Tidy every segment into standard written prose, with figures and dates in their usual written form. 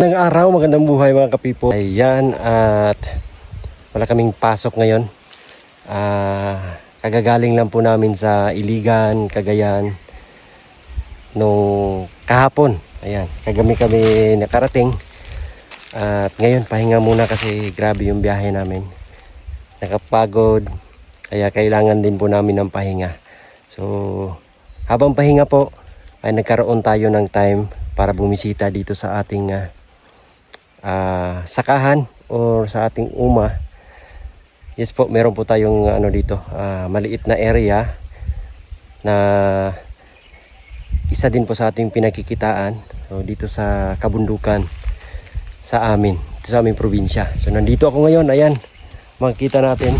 Magandang araw, magandang buhay mga kapipo. Ayan, at wala kaming pasok ngayon. Kagagaling lang po namin sa Iligan, Cagayan nung kahapon. Ayan, kami nakarating. At ngayon pahinga muna kasi grabe yung biyahe namin. Nakapagod, kaya kailangan din po namin ng pahinga. So, habang pahinga po ay nagkaroon tayo ng time para bumisita dito sa ating sakahan or sa ating uma. Yes po, meron po tayong dito, maliit na area na isa din po sa ating pinakikitaan. So, dito sa kabundukan sa amin, dito sa aming probinsya. So nandito ako ngayon, ayan, makikita natin.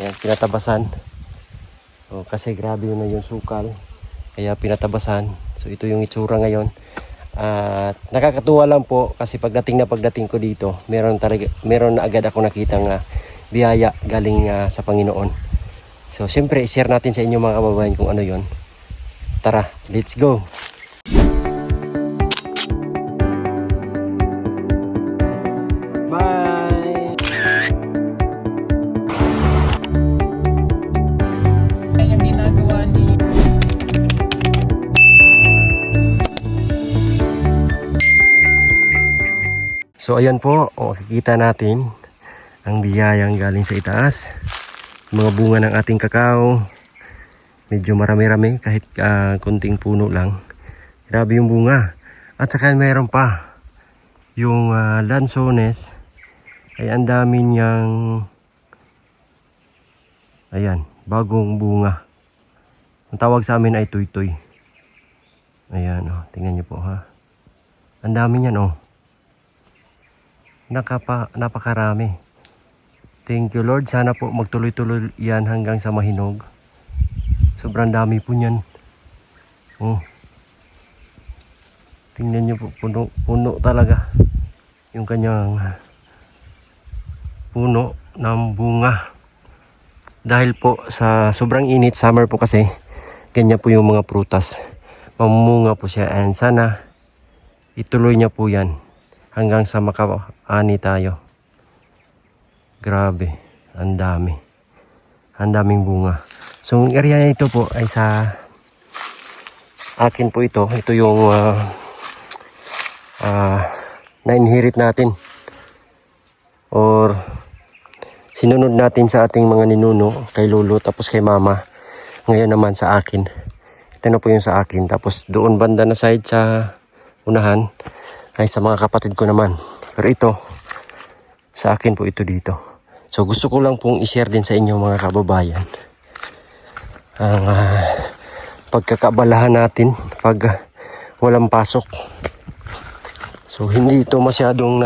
Ayan, pinatabasan. So, kasi grabe yun na yung sukal, kaya pinatabasan. So ito yung itsura ngayon. At nakakatuwa lang po kasi pagdating ko dito, meron na agad ako nakitang biyaya galing sa Panginoon. So siyempre i-share natin sa inyo mga kababayan kung ano yon. Tara, let's go. Bye. Yung ginagawa ni So ayan po, makikita natin ang biyayang galing sa itaas. Mga bunga ng ating kakao. Medyo marami-rami kahit kunting puno lang. Grabe yung bunga. At saka mayroon pa yung lansones ay ang dami niyang ayan, bagong bunga. Ang tawag sa amin ay tuytoy. Ayan, tingnan niyo po ha. Ang dami niyan napakarami. Thank you Lord. Sana po magtuloy-tuloy yan hanggang sa mahinog. Sobrang dami po niyan. Tingnan niyo po, puno talaga yung kanyang puno ng bunga. Dahil po sa sobrang init, summer po kasi, ganyan po yung mga prutas. Mamumunga po siya and sana ituloy niya po yan hanggang sa makaani tayo. Grabe, ang dami. Ang daming bunga. So, ang area na ito po ay sa akin po ito. Ito yung na-inherit natin. Or sinunod natin sa ating mga ninuno, kay lolo, tapos kay mama. Ngayon naman sa akin. Ito na po yung sa akin. Tapos doon banda na side sa unahan ay sa mga kapatid ko naman. Pero ito, sa akin po ito dito. So gusto ko lang pong i-share din sa inyo mga kababayan ang pagkakabalahan natin pag walang pasok. So hindi ito masyadong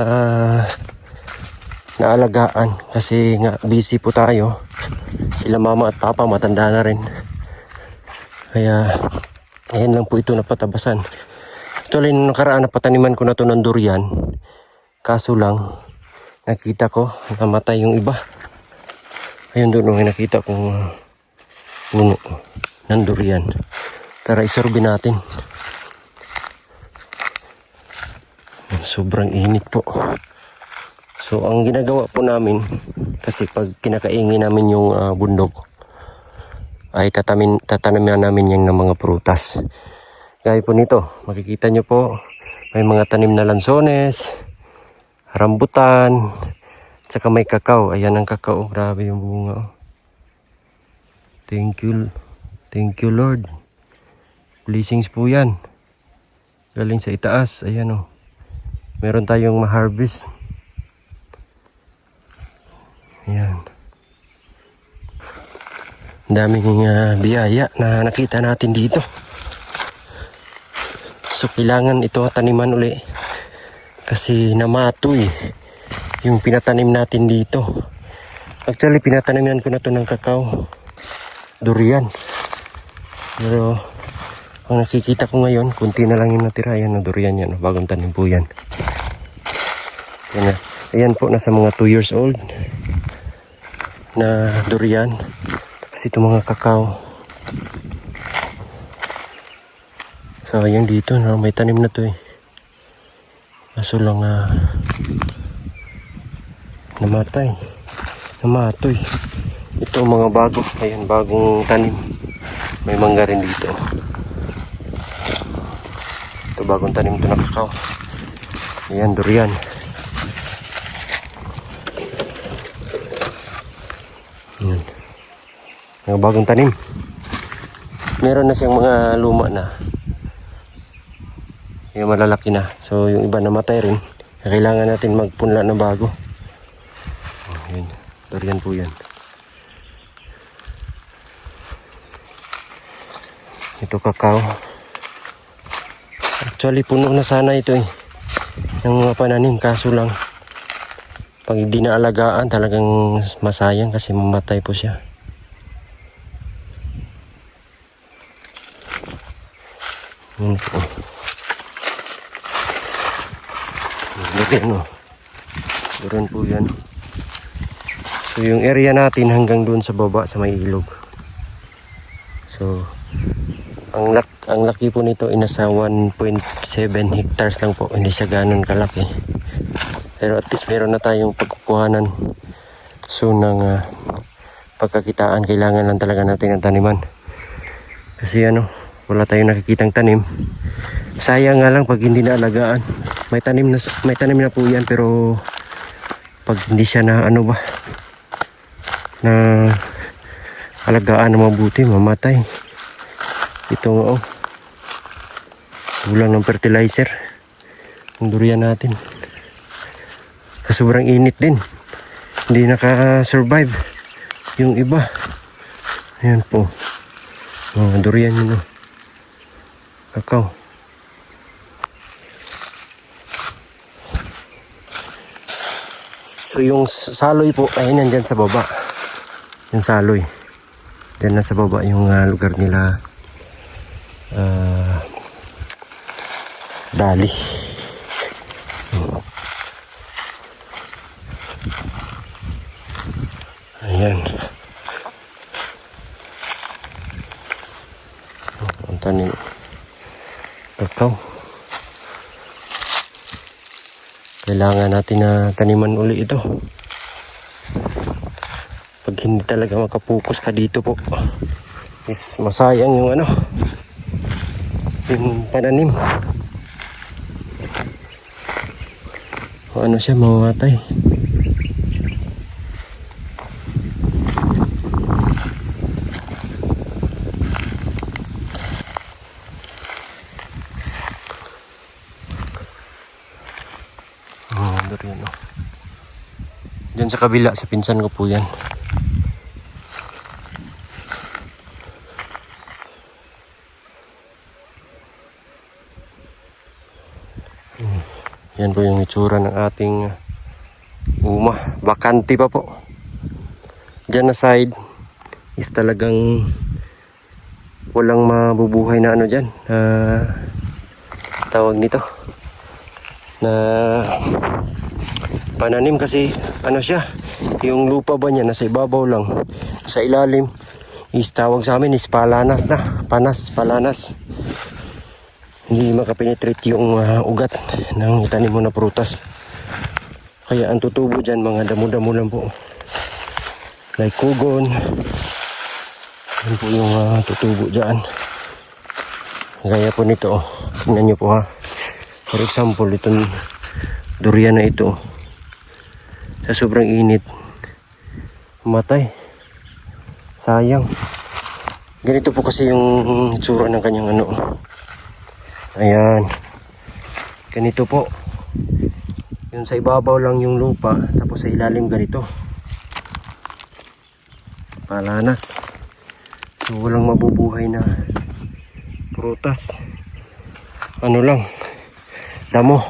naalagaan kasi nga busy po tayo. Sila mama at papa matanda na rin. Kaya ayan lang po ito napatabasan. Actually, nung nakaraan napataniman ko na to ng durian. Kaso lang, nakita ko, namatay yung iba. Ayun doon, nakita kong puno ng durian. Tara, isorbe natin. Sobrang init po. So, ang ginagawa po namin, kasi pag kinakaingin namin yung bundok, ay tatanamin namin yung ng mga prutas. Gaya po nito, makikita nyo po, may mga tanim na lansones, rambutan, at saka may kakao. Ayan ang kakao, grabe yung bunga. Thank you Lord. Blessings po yan. Galing sa itaas, ayan meron tayong ma-harvest. Ayan. Daming biyaya na nakita natin dito. So kailangan ito taniman uli kasi namatoy yung pinatanim natin dito. Actually pinataniman ko na to ng kakao, durian. Pero ang nakikita ko ngayon, kunti na lang yung natira. Yan, durian yan, bagong tanim po yan. Ayan po, nasa mga 2 years old na durian. Tapos ito mga kakao. So, yung dito, no, may tanim na to eh. Kaso lang namatay. Namatoy. Ito mga bago. Ayan, bagong tanim. May mangga rin dito. Ito bagong tanim ito na kakao. Ayan, durian. Ayan. Mga bagong tanim. Meron na siyang mga luma na. Yung malalaki na. So yung iba namatay rin. Kailangan natin magpunla na bago. Ayan. Durian po yan. Ito kakao. Actually puno na sana ito eh. Yung mga pananim. Kaso lang pag hindi na alagaan talagang masayang kasi mamatay po siya. Yan po. Durian o. Durian po yan. So yung area natin hanggang doon sa baba sa may ilog. So ang laki po nito ay nasa 1.7 hectares lang po. Hindi siya ganun kalaki. Pero at least meron na tayong pagkukuhanan. So ng pagkakitaan kailangan lang talaga natin ang taniman. Kasi wala tayong nakikitang tanim. Sayang nga lang pag hindi na alagaan. May tanim na po yan pero pag hindi siya na na alagaan na mabuti, mamatay. Ito nga kulang ng fertilizer ang durian natin. Kasi sobrang init din. Hindi naka-survive yung iba. Ayan po. Durian yun kakao. So yung saloy po ay nandyan sa baba. Yung saloy. Diyan na sa baba yung lugar nila. Dali. Ayan. Ang tanim. Kakao. Kailangan natin na taniman uli ito. Pag hindi talaga makapokus ka dito po, is masayang yung yung pananim. Siya mamamatay. Durian Diyan sa kabila, sa pinsan ko po yan. Yan po yung itsura ng ating bakante pa po. Diyan na side is talagang walang mabubuhay na dyan. Tawag nito na pananim kasi siya, yung lupa ba niya nasa ibabaw lang, sa ilalim is tawag sa amin is palanas na, palanas. Hindi makapenetrate yung ugat ng itanim mo na prutas. Kaya ang tutubo dyan mga damo-damo lang po, like kugon. Yan po yung tutubo dyan. Gaya po nito tingnan nyo po for example itong durian na ito, sa sobrang init matay, sayang. Ganito po kasi yung itsura ng kanyang ayan, ganito po. Yung sa ibabaw lang yung lupa, tapos sa ilalim ganito palanas. So walang mabubuhay na prutas, lang, damo.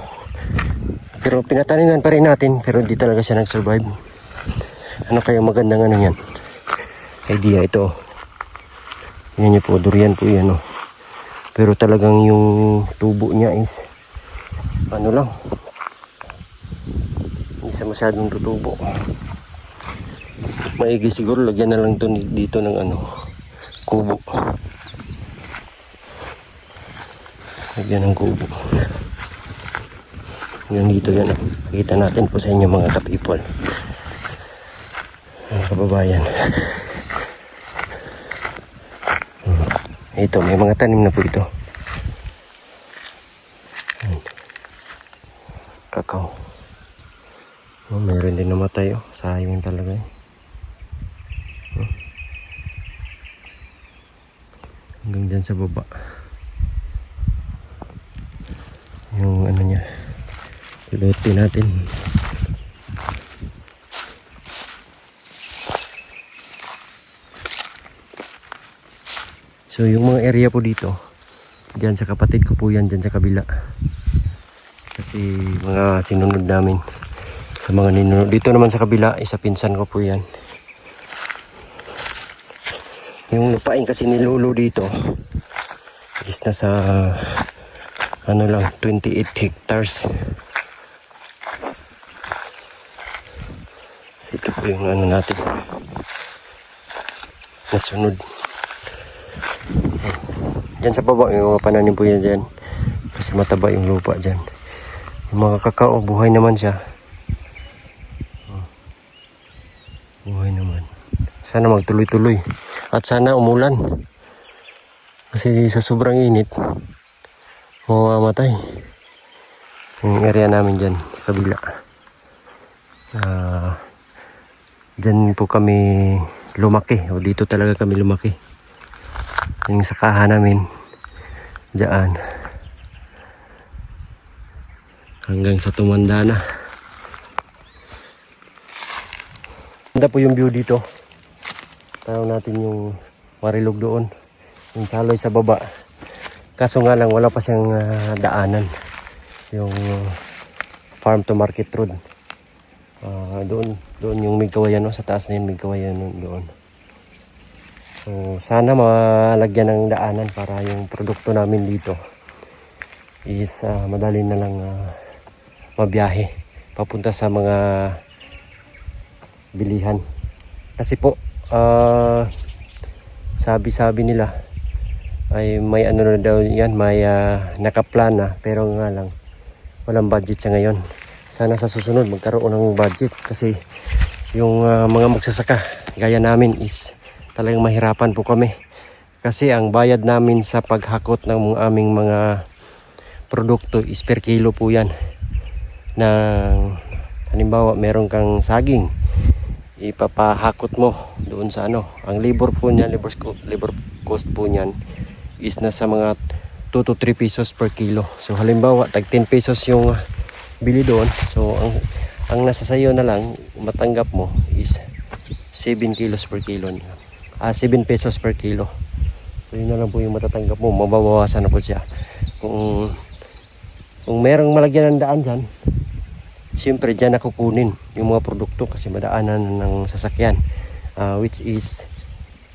Pero pinataniman pa rin natin, pero di talaga siya nag-survive. Kaya magandang yan idea ito. Yan niyo po, durian po yan Pero talagang yung tubo niya is lang, hindi siya masyadong tutubo. Maigi siguro lagyan na lang dito ng kubo. Lagyan ng kubo. Yung dito yan. Pakita natin po sa inyo mga ka-people. Mga kababayan. Ito, may mga tanim na po ito. Kakao. Oh, mayroon din namatay. Oh. Sayang talaga. Hanggang dyan sa baba. Yung ano niya. Lote natin. So yung mga area po dito, dyan sa kapatid ko po yan, dyan sa kabila. Kasi mga sinunod namin sa mga ninunod. Dito naman sa kabila, isa pinsan ko po yan. Yung lupain kasi ni Lolo dito is nasa ano lang, 28 hectares. So ito po yung ano natin. Nasunod. Diyan sa baba, may mga pananim po yan dyan. Kasi mataba yung lupa dyan. Yung mga kakao, buhay naman siya. Buhay naman. Sana magtuloy-tuloy. At sana umulan. Kasi sa sobrang init, mamamatay. Yung area namin dyan, sa kabila. Dyan po kami lumaki. O dito talaga kami lumaki. Yung sakahan namin dyan hanggang sa tumanda na. Ganda po yung view dito. Tanaw natin yung Marilog doon, yung Saloy sa baba. Kaso nga lang wala pa siyang daanan, yung farm to market road. Doon yung Migkawayan, no? Sa taas na yung Migkawayan doon. So, sana malagyan ng daanan para yung produkto namin dito is madali na lang mabiyahe papunta sa mga bilihan. Kasi po, sabi nila ay may ano na daw yan, may nakaplan na, pero nga lang walang budget sa ngayon. Sana sa susunod magkaroon ng budget kasi yung mga magsasaka gaya namin is talagang mahirapan po kami kasi ang bayad namin sa paghakot ng aming mga produkto is per kilo po yan. Halimbawa meron kang saging, ipapahakot mo doon sa ano, ang labor cost po niyan is nasa mga 2 to 3 pesos per kilo. So halimbawa tag 10 pesos yung bili doon, so ang nasa sayo na lang matanggap mo is 7 kilos per kilo. 7 pesos per kilo. So yun na lang po yung matatanggap mo. Mababawasan na po siya. Kung merong malagyan ng daan dyan, siyempre dyan ako kunin yung mga produkto kasi madaanan ng sasakyan. Which is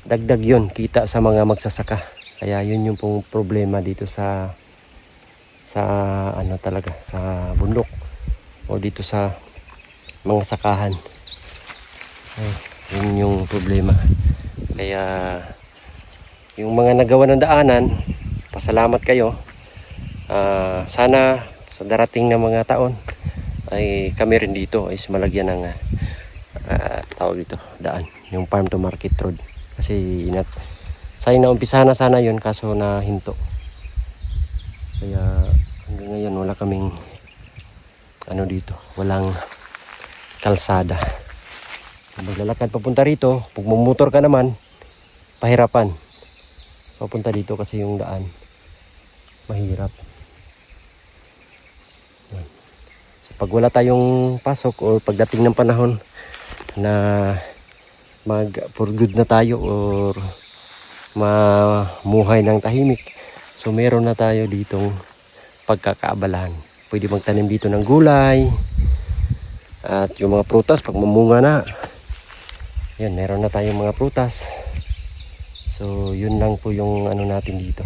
dagdag yun, kita sa mga magsasaka. Kaya yun yung pong problema dito sa ano talaga, sa bundok o dito sa mga sakahan. Yun yung problema. Kaya yung mga nagawa ng daanan, pasalamat kayo. Sana sa darating na mga taon ay kami rin dito is malagyan ng tawag dito, daan, yung farm to market road. Kasi naumpisa na sana yun kaso na hinto. Kaya hanggang ngayon wala kaming ano dito, walang kalsada. Maglalakad papunta rito, pag mumotor ka naman, pahirapan papunta dito kasi yung daan mahirap. So, pag wala tayong pasok o pagdating ng panahon na mag for good na tayo or mamuhay ng tahimik, so meron na tayo ditong pagkakaabalahan. Pwede magtanim dito ng gulay at yung mga prutas pag mamunga na, yan, meron na tayong mga prutas. So yun lang po yung ano natin dito,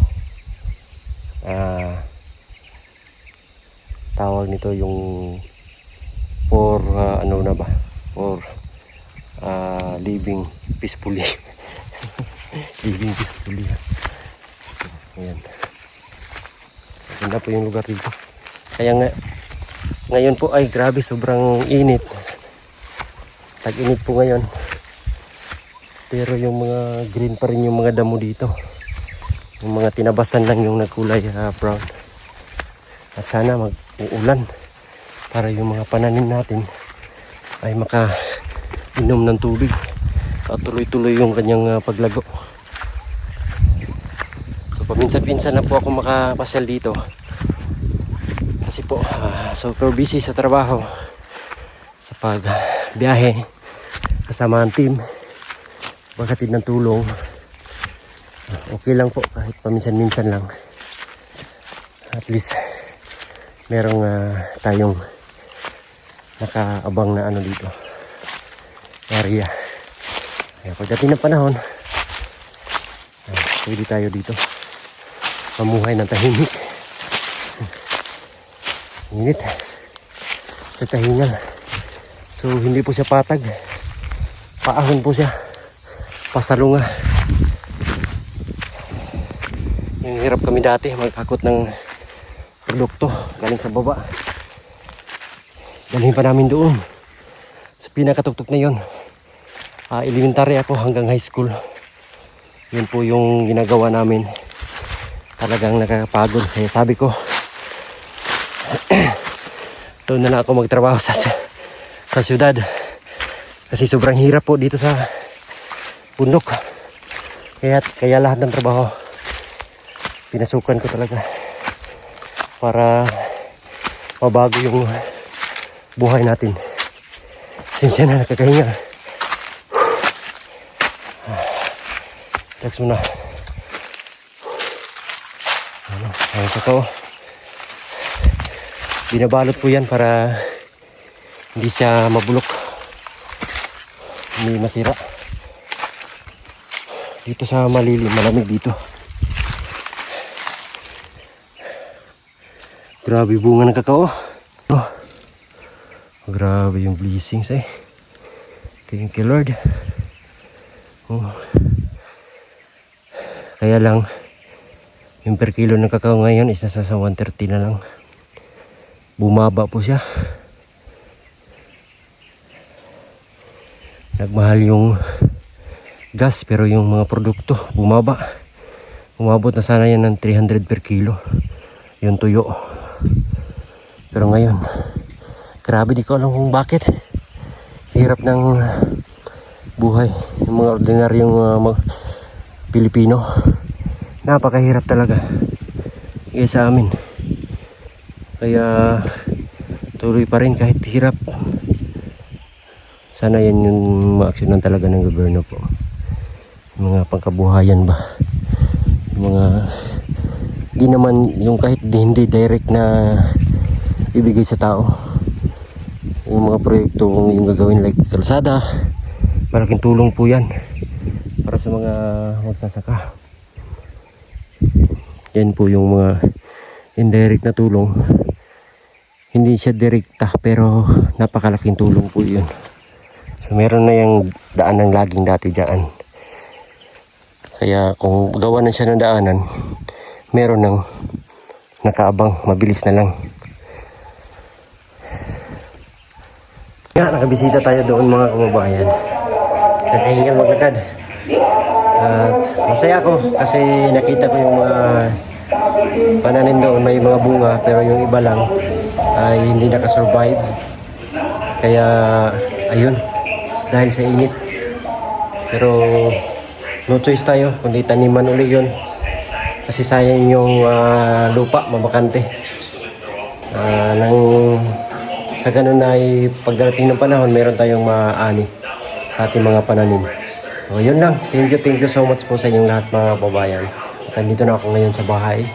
tawag nito yung for ano na ba, for living peacefully. Living peacefully. Ayan, ganda po yung lugar dito. Kaya nga Ngayon po ay grabe, sobrang init. Tag-init po ngayon. Pero yung mga green pa rin yung mga damo dito. Yung mga tinabasan lang yung nagkulay brown. At sana mag-uulan para yung mga pananim natin ay maka-inom ng tubig at tuloy-tuloy yung kanyang paglago. So paminsan-pinsan na po ako makapasyal dito kasi po super busy sa trabaho, sa pagbiyahe kasama ang team, paghatid ng tulong. Okay lang po kahit paminsan-minsan lang, at least merong tayong nakaabang na ano dito area. Kaya pagdating ng panahon pwede tayo dito mamuhay ng tahimik. Init, tatahingal. So hindi po siya patag, paahon po siya, pasalunga. Yung hirap kami dati magkakot ng produkto galing sa baba, dalhin pa namin doon sa pinakatuktok na yun. Elementary ako hanggang high school, yun po yung ginagawa namin. Talagang nakakapagod, kaya sabi ko doon na lang ako magtrabaho sa syudad kasi sobrang hirap po dito sa bundok. Kaya lahat ng trabaho pinasukan ko talaga para mabago yung buhay natin. Sinsya na, nakakahinga. Relax muna. Ang totoo, binabalot po yan para hindi siya mabulok, hindi masira. Dito sa malilim, malamig dito. Grabe bunga ng kakao. Oh, grabe yung blessings eh. Thank you Lord. Oh. Kaya lang yung per kilo ng kakao ngayon is nasa 130 na lang. Bumaba po siya. Nagmahal yung gas pero yung mga produkto bumaba. Umabot na sana yan ng 300 per kilo yung tuyo. Pero ngayon grabe, di ko alam kung bakit. Hirap ng buhay ng mga ordinaryong Pilipino. Napakahirap talaga sa amin. Kaya tuloy pa rin kahit hirap. Sana yan yung maaksyonan talaga ng gobyerno po. Yung mga pangkabuhayan ba. Yung mga di naman yung kahit hindi direct na ibigay sa tao. Yung mga proyekto yung gagawin like kalsada, malaking tulong po yan para sa mga magsasaka. Yan po yung mga indirect na tulong. Hindi siya direkta pero napakalaking tulong po yun. So meron na yung daan ng laging dati dyan. Kaya kung gawa na siya ng daanan, meron ng nakaabang, mabilis na lang. Nakabisita tayo doon mga kababayan. Nakahingal maglakad. At masaya ako kasi nakita ko yung mga pananim doon, may mga bunga pero yung iba lang ay hindi nakasurvive. Kaya ayun, dahil sa init. Pero no choice tayo kundi taniman uli yun. Kasi sayang yung lupa, mabakante. Sa ganun ay pagdating ng panahon, meron tayong maani sa ating mga pananim. So yun lang. Thank you so much po sa inyong lahat mga kababayan. At nandito na ako ngayon sa bahay.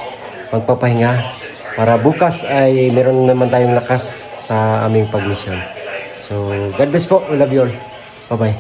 Magpapahinga para bukas ay meron naman tayong lakas sa aming pagmisyon. So God bless po. We love you all. Bye bye.